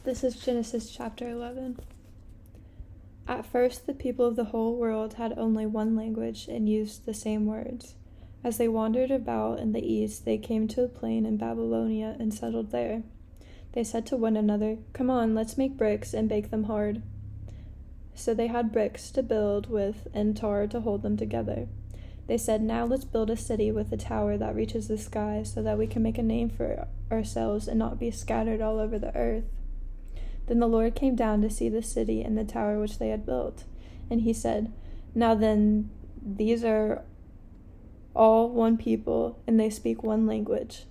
This is Genesis chapter 11. At first, the people of the whole world had only one language and used the same words. As they wandered about in the east, they came to a plain in Babylonia and settled there. They said to one another, "Come on, let's make bricks and bake them hard." So they had bricks to build with and tar to hold them together. They said, "Now let's build a city with a tower that reaches the sky so that we can make a name for ourselves and not be scattered all over the earth." Then the Lord came down to see the city and the tower which they had built. And he said, "Now then, these are all one people, and they speak one language.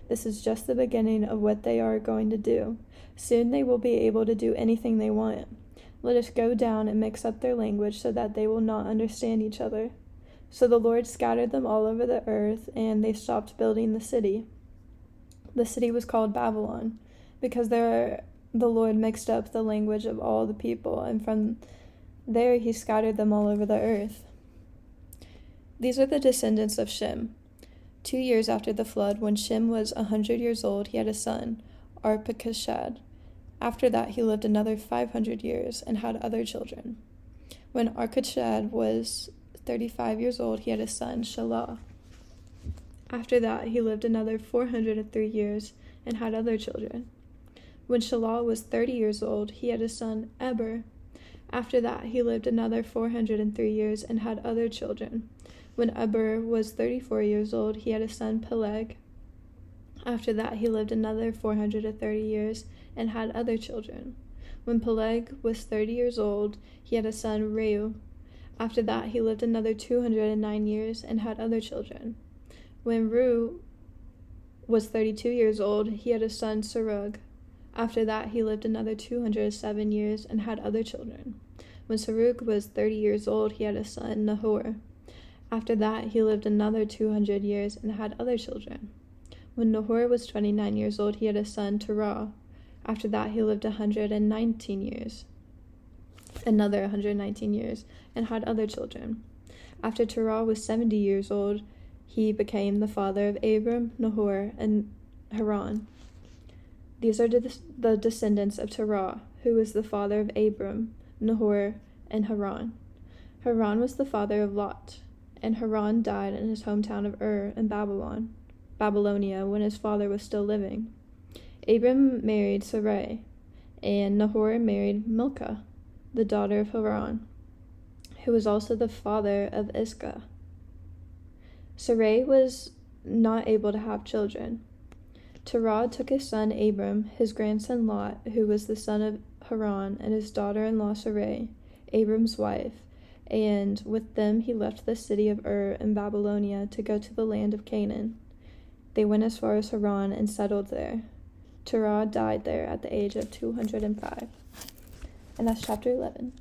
This is just the beginning of what they are going to do. Soon they will be able to do anything they want. Let us go down and mix up their language so that they will not understand each other." So the Lord scattered them all over the earth, and they stopped building the city. The city was called Babylon, because the Lord mixed up the language of all the people, and from there he scattered them all over the earth. These are the descendants of Shem. 2 years after the flood, when Shem was 100 years old, he had a son, Arpachshad. After that, he lived another 500 years and had other children. When Arpachshad was 35 years old, he had a son, Shelah. After that, he lived another 403 years and had other children. When Shelah was 30 years old, he had a son, Eber. After that, he lived another 403 years and had other children. When Eber was 34 years old, he had a son, Peleg. After that, he lived another 430 years and had other children. When Peleg was 30 years old, he had a son, Reu. After that, he lived another 209 years and had other children. When Reu was 32 years old, he had a son, Serug. After that, he lived another 207 years and had other children. When Serug was 30 years old, he had a son, Nahor. After that, he lived another 200 years and had other children. When Nahor was 29 years old, he had a son, Terah. After that, he lived another 119 years, and had other children. After Terah was 70 years old, he became the father of Abram, Nahor, and Haran. These are the descendants of Terah, who was the father of Abram, Nahor, and Haran. Haran was the father of Lot, and Haran died in his hometown of Ur in Babylonia, when his father was still living. Abram married Sarai, and Nahor married Milcah, the daughter of Haran, who was also the father of Iscah. Sarai was not able to have children. Terah took his son Abram, his grandson Lot, who was the son of Haran, and his daughter-in-law Sarai, Abram's wife, and with them he left the city of Ur in Babylonia to go to the land of Canaan. They went as far as Haran and settled there. Terah died there at the age of 205. And that's chapter 11.